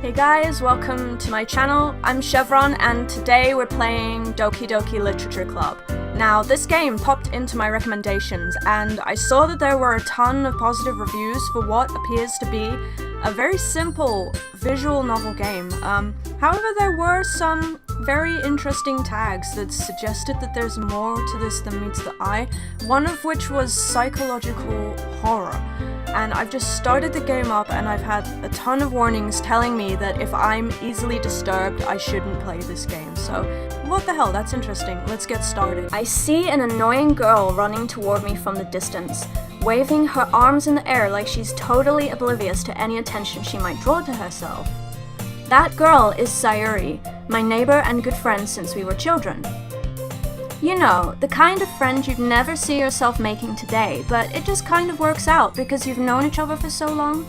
Hey guys, welcome to my channel. I'm Chevron and today we're playing Doki Doki Literature Club. Now this game popped into my recommendations and I saw that there were a ton of positive reviews for what appears to be a very simple visual novel game. However, there were some very interesting tags that suggested that there's more to this than meets the eye, one of which was psychological horror. And I've just started the game up and I've had a ton of warnings telling me that if I'm easily disturbed, I shouldn't play this game. So, what the hell, that's interesting. Let's get started. I see an annoying girl running toward me from the distance, waving her arms in the air like she's totally oblivious to any attention she might draw to herself. That girl is Sayori, my neighbor and good friend since we were children. You know, the kind of friend you'd never see yourself making today, but it just kind of works out because you've known each other for so long.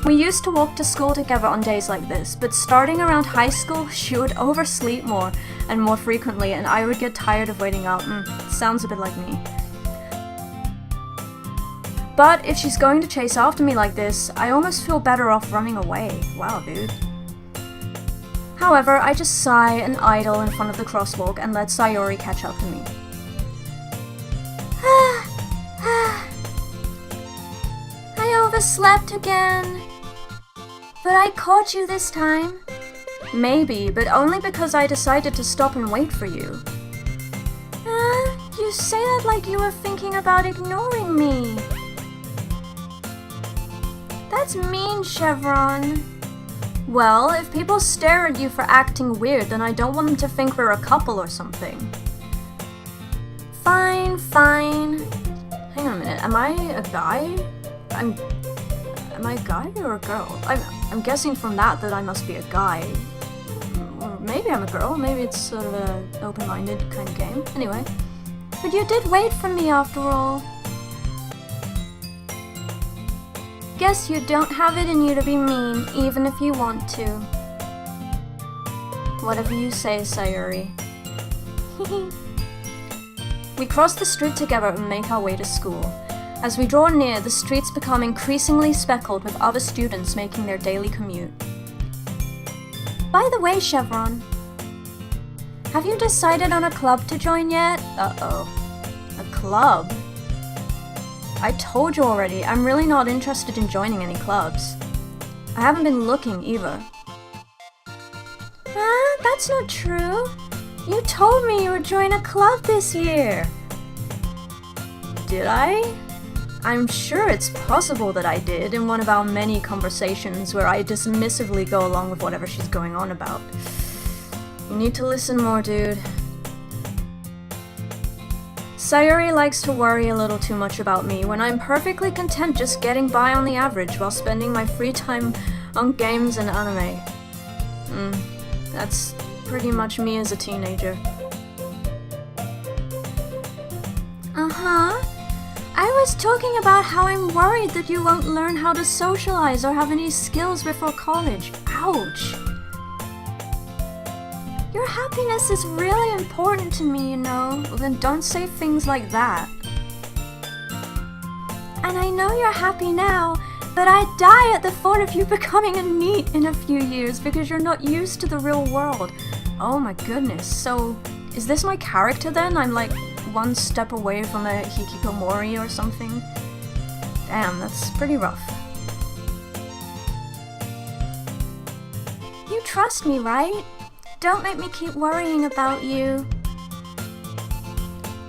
We used to walk to school together on days like this, but starting around high school, she would oversleep more and more frequently and I would get tired of waiting out. Sounds a bit like me. But if she's going to chase after me like this, I almost feel better off running away. Wow, dude. However, I just sigh and idle in front of the crosswalk and let Sayori catch up to me. I overslept again. But I caught you this time. Maybe, but only because I decided to stop and wait for you. You say that like you were thinking about ignoring me. That's mean, Chevron. Well, if people stare at you for acting weird, then I don't want them to think we're a couple or something. Fine. Hang on a minute, am I a guy? Am I a guy or a girl? I'm guessing from that I must be a guy. Or maybe I'm a girl, maybe it's sort of an open-minded kind of game. Anyway. But you did wait for me after all. Guess you don't have it in you to be mean, even if you want to. Whatever you say, Sayori. We cross the street together and make our way to school. As we draw near, the streets become increasingly speckled with other students making their daily commute. By the way, Chevron, have you decided on a club to join yet? Uh-oh. A club? I told you already, I'm really not interested in joining any clubs. I haven't been looking either. That's not true. You told me you would join a club this year. Did I? I'm sure it's possible that I did in one of our many conversations where I dismissively go along with whatever she's going on about. You need to listen more, dude. Sayori likes to worry a little too much about me when I'm perfectly content just getting by on the average while spending my free time on games and anime. That's pretty much me as a teenager. I was talking about how I'm worried that you won't learn how to socialize or have any skills before college. Ouch. Your happiness is really important to me, you know. Well, then don't say things like that. And I know you're happy now, but I'd die at the thought of you becoming a NEET in a few years because you're not used to the real world. Oh my goodness, so is this my character then? I'm like one step away from a hikikomori or something? Damn, that's pretty rough. You trust me, right? Don't make me keep worrying about you.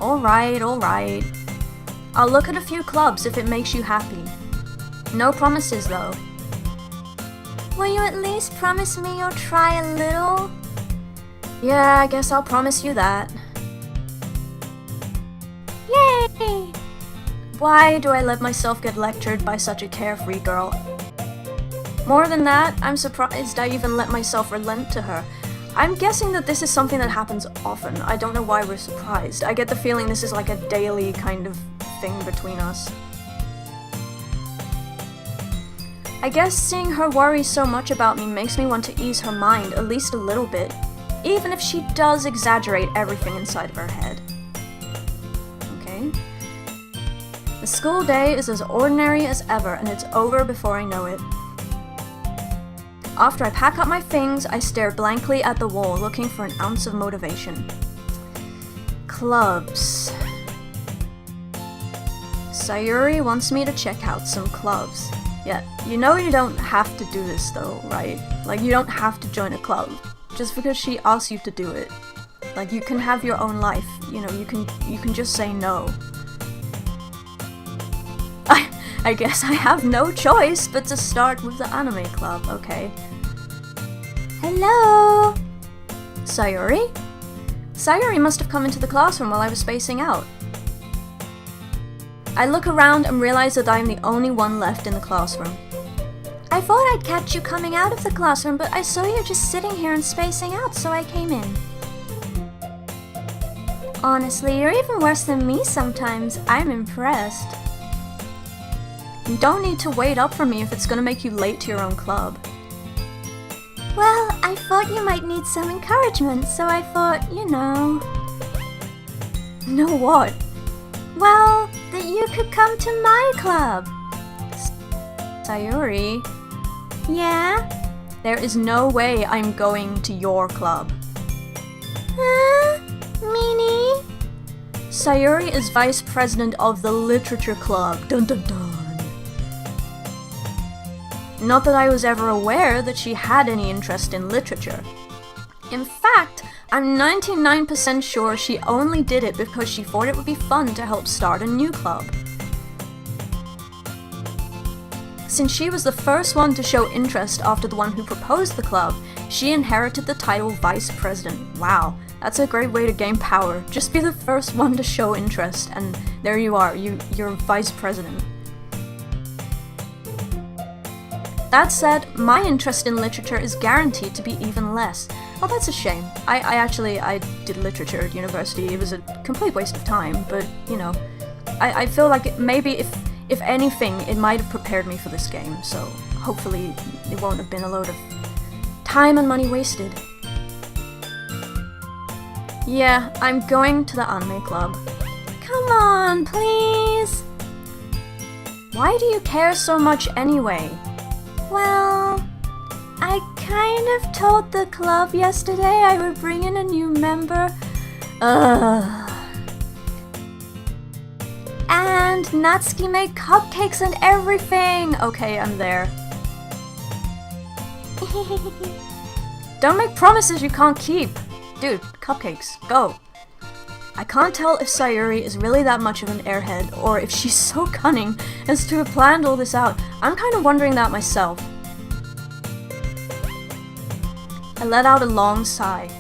Alright. I'll look at a few clubs if it makes you happy. No promises though. Will you at least promise me you'll try a little? Yeah, I guess I'll promise you that. Yay! Why do I let myself get lectured by such a carefree girl? More than that, I'm surprised I even let myself relent to her. I'm guessing that this is something that happens often. I don't know why we're surprised. I get the feeling this is like a daily kind of thing between us. I guess seeing her worry so much about me makes me want to ease her mind at least a little bit, even if she does exaggerate everything inside of her head. Okay. The school day is as ordinary as ever and it's over before I know it. After I pack up my things, I stare blankly at the wall, looking for an ounce of motivation. Clubs. Sayori wants me to check out some clubs. Yeah, you know you don't have to do this though, right? Like, you don't have to join a club just because she asks you to do it. Like, you can have your own life, you know, you can just say no. I guess I have no choice but to start with the anime club, okay. Hello? Sayori? Sayori must have come into the classroom while I was spacing out. I look around and realize that I am the only one left in the classroom. I thought I'd catch you coming out of the classroom, but I saw you just sitting here and spacing out, so I came in. Honestly, you're even worse than me sometimes. I'm impressed. You don't need to wait up for me if it's gonna make you late to your own club. Well, I thought you might need some encouragement, so I thought, you know... Know what? Well, that you could come to my club. Sayori? Yeah? There is no way I'm going to your club. Huh? Meanie? Sayori is vice president of the literature club. Dun dun dun. Not that I was ever aware that she had any interest in literature. In fact, I'm 99% sure she only did it because she thought it would be fun to help start a new club. Since she was the first one to show interest after the one who proposed the club, she inherited the title Vice President. Wow, that's a great way to gain power. Just be the first one to show interest, and there you are, you're Vice President. That said, my interest in literature is guaranteed to be even less. Oh, that's a shame. I did literature at university. It was a complete waste of time, but, you know, I feel like maybe if anything, it might have prepared me for this game, so hopefully it won't have been a load of time and money wasted. Yeah, I'm going to the anime club. Come on, please! Why do you care so much anyway? Well, I kind of told the club yesterday I would bring in a new member. And Natsuki made cupcakes and everything! Okay, I'm there. Don't make promises you can't keep! Dude, cupcakes, go! I can't tell if Sayori is really that much of an airhead, or if she's so cunning as to have planned all this out. I'm kind of wondering that myself. I let out a long sigh.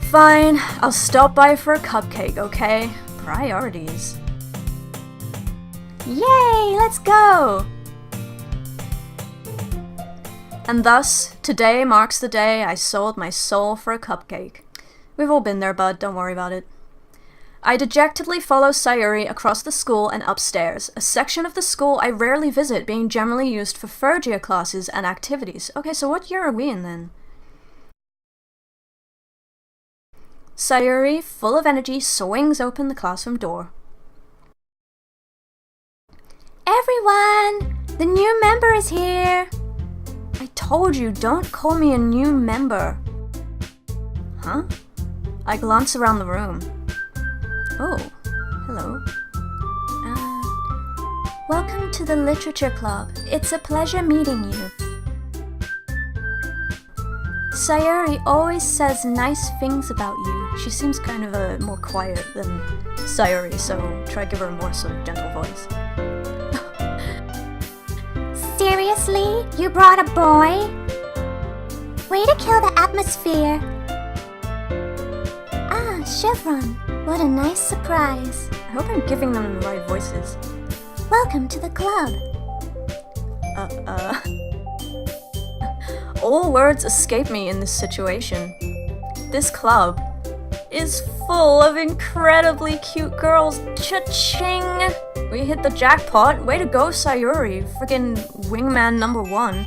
Fine, I'll stop by for a cupcake, okay? Priorities. Yay, let's go! And thus, today marks the day I sold my soul for a cupcake. We've all been there, bud, don't worry about it. I dejectedly follow Sayori across the school and upstairs, a section of the school I rarely visit, being generally used for third year classes and activities. Okay, so what year are we in then? Sayori, full of energy, swings open the classroom door. Everyone! The new member is here! I told you, don't call me a new member. Huh? I glance around the room. Oh, hello. Welcome to the Literature Club. It's a pleasure meeting you. Sayori always says nice things about you. She seems kind of more quiet than Sayori, so try to give her a more sort of gentle voice. Seriously? You brought a boy? Way to kill the atmosphere. Ah, Chevron. What a nice surprise. I hope I'm giving them the right voices. Welcome to the club. All words escape me in this situation. This club is full of incredibly cute girls. Cha-ching! We hit the jackpot. Way to go, Sayori. Friggin' wingman #1.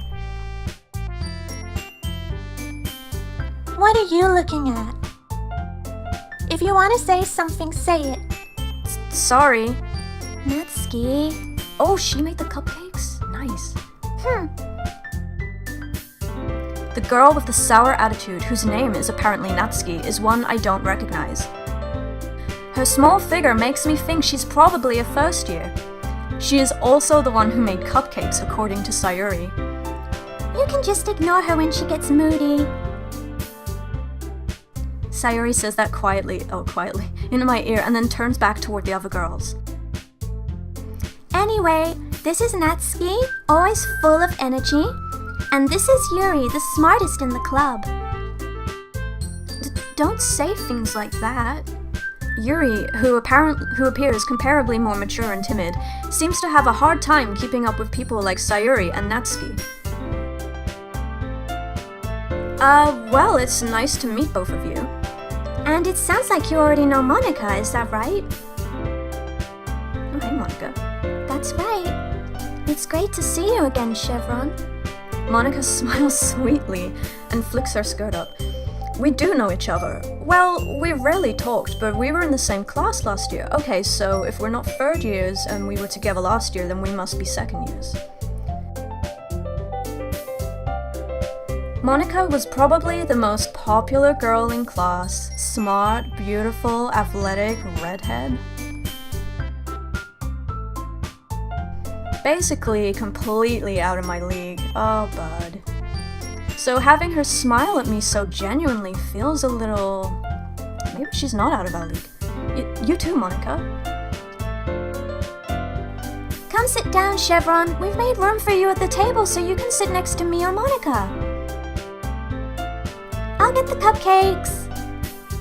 What are you looking at? If you want to say something, say it. Sorry. Natsuki. Oh, she made the cupcakes? Nice. The girl with the sour attitude, whose name is apparently Natsuki, is one I don't recognize. Her small figure makes me think she's probably a first year. She is also the one who made cupcakes, according to Sayori. You can just ignore her when she gets moody. Sayori says that quietly, into my ear, and then turns back toward the other girls. Anyway, this is Natsuki, always full of energy. And this is Yuri, the smartest in the club. Don't say things like that. Yuri, who appears comparably more mature and timid, seems to have a hard time keeping up with people like Sayori and Natsuki. Well, it's nice to meet both of you. And it sounds like you already know Monika, is that right? Oh, hey, Monika. That's right. It's great to see you again, Chevron. Monika smiles sweetly and flicks her skirt up. We do know each other. Well, we rarely talked, but we were in the same class last year. Okay, so if we're not third years and we were together last year, then we must be second years. Monika was probably the most popular girl in class. Smart, beautiful, athletic, redhead. Basically, completely out of my league. Oh, bud. So having her smile at me so genuinely feels a little... Maybe she's not out of our league. You too, Monika. Come sit down, Chevron. We've made room for you at the table so you can sit next to me or Monika. I'll get the cupcakes.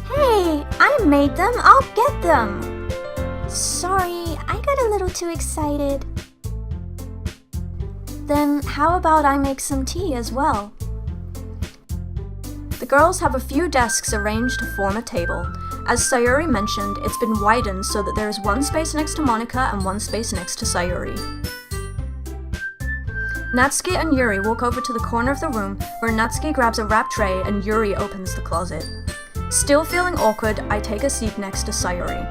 Hey, I made them. I'll get them. Sorry, I got a little too excited. Then how about I make some tea as well? The girls have a few desks arranged to form a table. As Sayori mentioned, it's been widened so that there is one space next to Monika and one space next to Sayori. Natsuki and Yuri walk over to the corner of the room where Natsuki grabs a wrap tray and Yuri opens the closet. Still feeling awkward, I take a seat next to Sayori.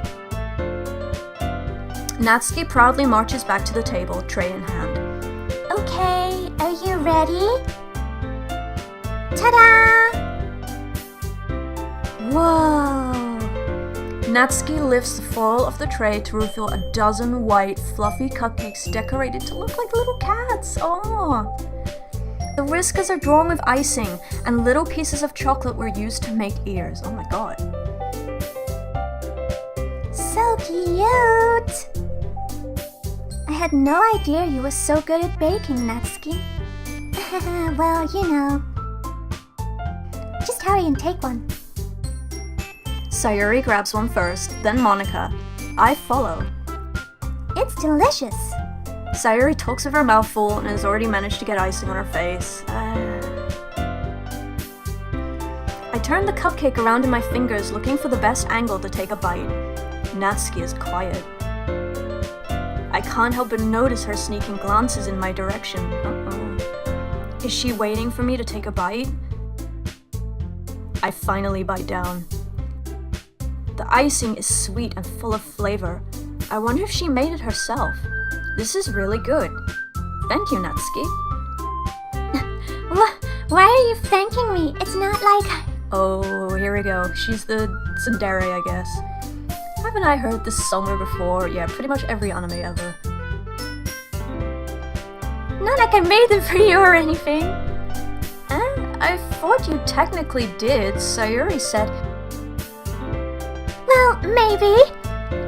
Natsuki proudly marches back to the table, tray in hand. Okay, are you ready? Ta-da! Whoa! Natsuki lifts the foil of the tray to reveal a dozen white, fluffy cupcakes decorated to look like little cats. Oh! The whiskers are drawn with icing, and little pieces of chocolate were used to make ears. Oh my god. So cute! I had no idea you were so good at baking, Natsuki. Well, you know. Just hurry and take one. Sayori grabs one first, then Monika. I follow. It's delicious. Sayori talks with her mouth full and has already managed to get icing on her face. I turn the cupcake around in my fingers, looking for the best angle to take a bite. Natsuki is quiet. I can't help but notice her sneaking glances in my direction. Uh-oh. Is she waiting for me to take a bite? I finally bite down. The icing is sweet and full of flavor. I wonder if she made it herself. This is really good. Thank you, Natsuki. Why are you thanking me? It's not like... Oh, here we go. She's the tsundere, I guess. Haven't I heard this somewhere before? Yeah, pretty much every anime ever. Not like I made them for you or anything. I thought you technically did. Sayori said... Well, maybe.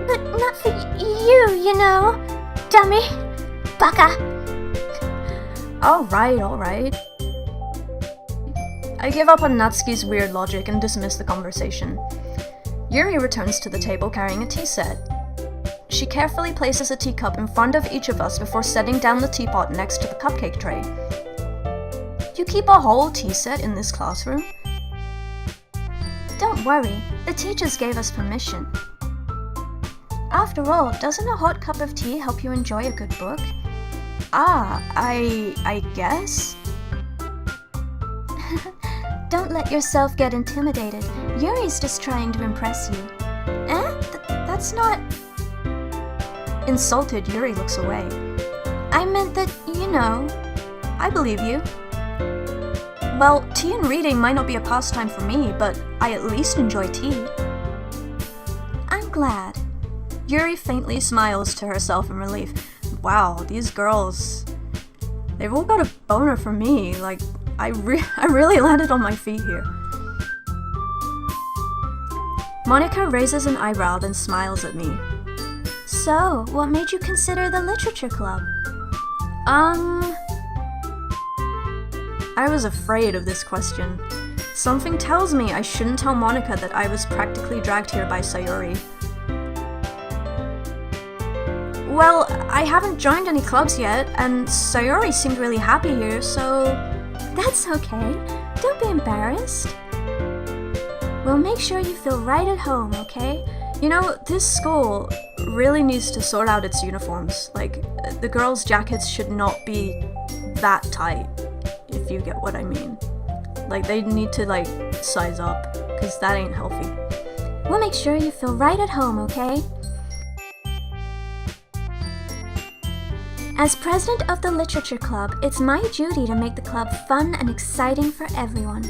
But not for you, you know. Dummy. Baka. Alright. I give up on Natsuki's weird logic and dismiss the conversation. Yuri returns to the table carrying a tea set. She carefully places a teacup in front of each of us before setting down the teapot next to the cupcake tray. You keep a whole tea set in this classroom? Don't worry, the teachers gave us permission. After all, doesn't a hot cup of tea help you enjoy a good book? I guess? Don't let yourself get intimidated. Yuri's just trying to impress you. That's not... Insulted, Yuri looks away. I meant that, you know. I believe you. Well, tea and reading might not be a pastime for me, but I at least enjoy tea. I'm glad. Yuri faintly smiles to herself in relief. Wow, these girls... they've all got a boner for me. Like, I really landed on my feet here. Monika raises an eyebrow, then smiles at me. So, what made you consider the literature club? I was afraid of this question. Something tells me I shouldn't tell Monika that I was practically dragged here by Sayori. Well, I haven't joined any clubs yet, and Sayori seemed really happy here, so... That's okay. Don't be embarrassed. We'll make sure you feel right at home, okay? You know, this school really needs to sort out its uniforms. Like, the girls' jackets should not be that tight, if you get what I mean. Like, they need to, like, size up, because that ain't healthy. We'll make sure you feel right at home, okay? As president of the literature club, it's my duty to make the club fun and exciting for everyone.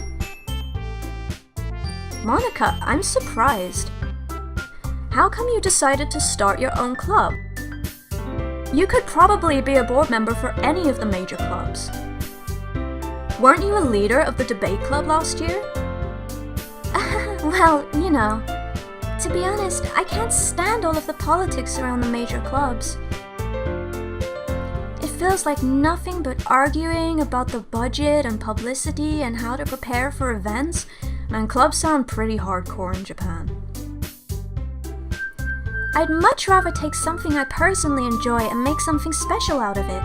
Monika, I'm surprised. How come you decided to start your own club? You could probably be a board member for any of the major clubs. Weren't you a leader of the debate club last year? Well, you know, to be honest, I can't stand all of the politics around the major clubs. It feels like nothing but arguing about the budget and publicity and how to prepare for events, and clubs sound pretty hardcore in Japan. I'd much rather take something I personally enjoy and make something special out of it.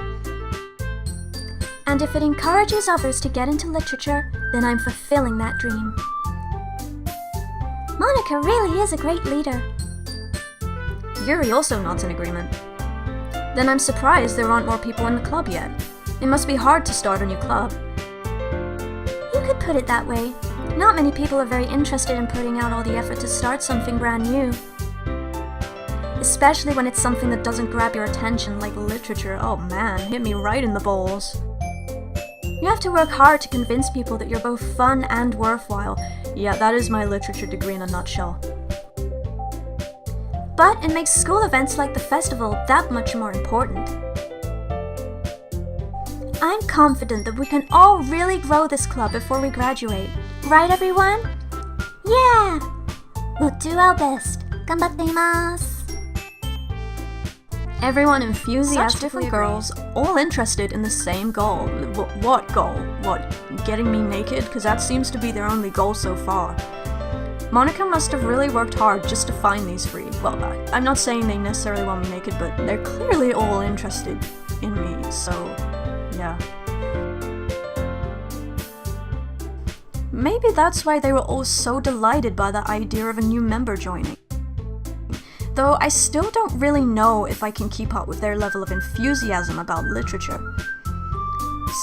And if it encourages others to get into literature, then I'm fulfilling that dream. Monika really is a great leader. Yuri also nods in agreement. Then I'm surprised there aren't more people in the club yet. It must be hard to start a new club. You could put it that way. Not many people are very interested in putting out all the effort to start something brand new. Especially when it's something that doesn't grab your attention, like literature. Oh man, hit me right in the balls. You have to work hard to convince people that you're both fun and worthwhile. Yeah, that is my literature degree in a nutshell. But it makes school events like the festival that much more important. I'm confident that we can all really grow this club before we graduate. Right, everyone? Yeah! We'll do our best. Ganbatteimasu. Everyone enthusiastic, different girls, all interested in the same goal. What goal? What, getting me naked? Because that seems to be their only goal so far. Monika must have really worked hard just to find these three. Well, I'm not saying they necessarily want me naked, but they're clearly all interested in me, so yeah. Maybe that's why they were all so delighted by the idea of a new member joining. Though I still don't really know if I can keep up with their level of enthusiasm about literature.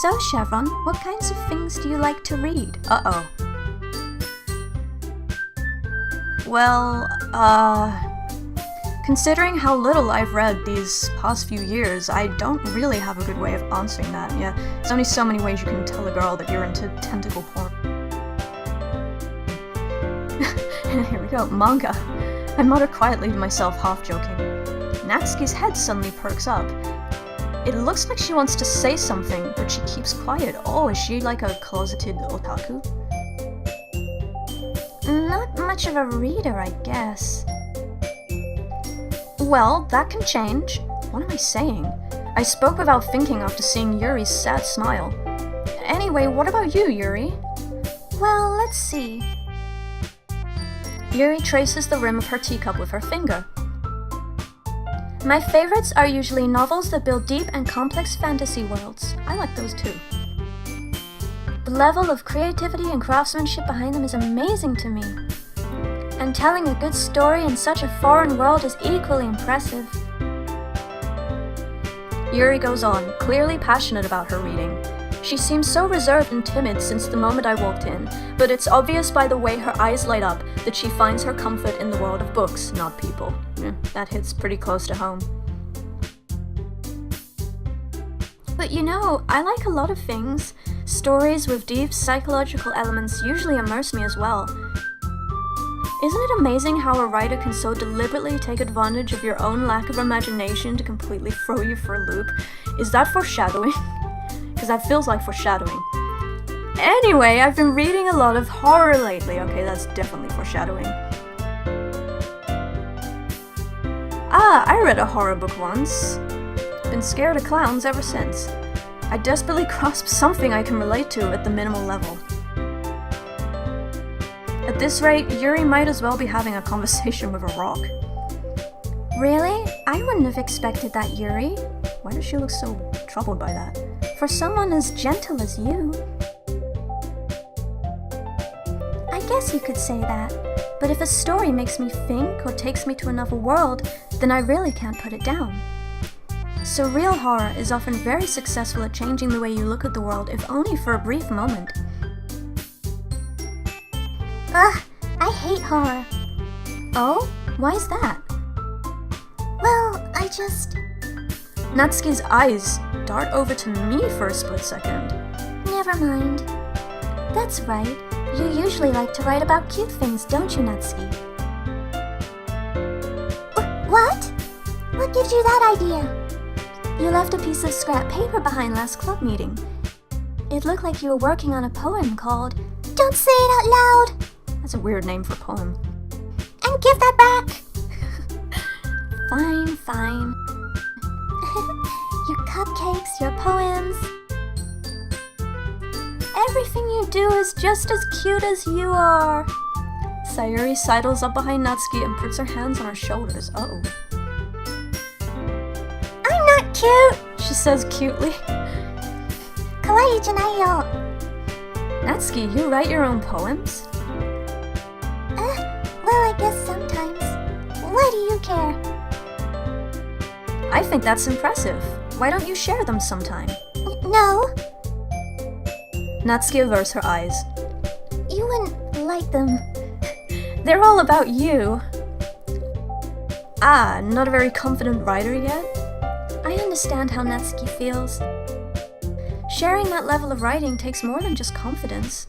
So, Chevron, what kinds of things do you like to read? Uh-oh. Well, considering how little I've read these past few years, I don't really have a good way of answering that. Yeah, there's only so many ways you can tell a girl that you're into tentacle porn. Here we go, manga. I mutter quietly to myself, half joking. Natsuki's head suddenly perks up. It looks like she wants to say something, but she keeps quiet. Oh, is she like a closeted otaku? Not much of a reader, I guess. Well, that can change. What am I saying? I spoke without thinking after seeing Yuri's sad smile. Anyway, what about you, Yuri? Well, let's see. Yuri traces the rim of her teacup with her finger. My favorites are usually novels that build deep and complex fantasy worlds. I like those too. The level of creativity and craftsmanship behind them is amazing to me. And telling a good story in such a foreign world is equally impressive. Yuri goes on, clearly passionate about her reading. She seems so reserved and timid since the moment I walked in, but it's obvious by the way her eyes light up that she finds her comfort in the world of books, not people. That hits pretty close to home. But you know, I like a lot of things. Stories with deep psychological elements usually immerse me as well. Isn't it amazing how a writer can so deliberately take advantage of your own lack of imagination to completely throw you for a loop? Is that foreshadowing? Because that feels like foreshadowing. Anyway, I've been reading a lot of horror lately. Okay, that's definitely foreshadowing. I read a horror book once. Been scared of clowns ever since. I desperately grasp something I can relate to at the minimal level. At this rate, Yuri might as well be having a conversation with a rock. Really? I wouldn't have expected that, Yuri. Why does she look so troubled by that? For someone as gentle as you. I guess you could say that, but if a story makes me think or takes me to another world, then I really can't put it down. Surreal horror is often very successful at changing the way you look at the world, if only for a brief moment. Ugh, I hate horror. Oh? Why is that? Well, I just... Natsuki's eyes dart over to me for a split second. Never mind. That's right. You usually like to write about cute things, don't you, Natsuki? What? What gives you that idea? You left a piece of scrap paper behind last club meeting. It looked like you were working on a poem called Don't Say It Out Loud! That's a weird name for a poem. And give that back! Fine, fine. Your cupcakes, your poems. Everything you do is just as cute as you are. Sayori sidles up behind Natsuki and puts her hands on her shoulders. Uh-oh. I'm not cute, she says cutely. Kawaii janayo. Natsuki, you write your own poems? Well, I guess sometimes. Why do you care? I think that's impressive. Why don't you share them sometime? No. Natsuki averts her eyes. You wouldn't like them. They're all about you. Ah, not a very confident writer yet? I understand how Natsuki feels. Sharing that level of writing takes more than just confidence.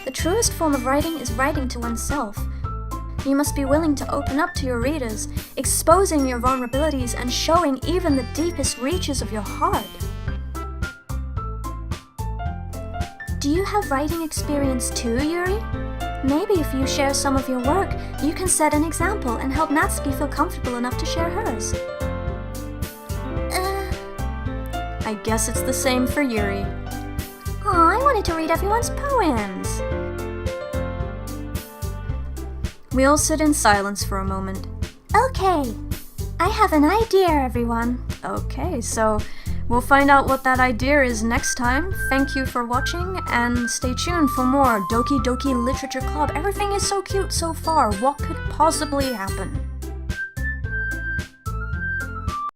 The truest form of writing is writing to oneself. You must be willing to open up to your readers, exposing your vulnerabilities and showing even the deepest reaches of your heart. Do you have writing experience too, Yuri? Maybe if you share some of your work, you can set an example and help Natsuki feel comfortable enough to share hers. I guess it's the same for Yuri. Aw, I wanted to read everyone's poems. We all sit in silence for a moment. Okay, I have an idea, everyone. Okay, so we'll find out what that idea is next time. Thank you for watching, and stay tuned for more Doki Doki Literature Club. Everything is so cute so far. What could possibly happen?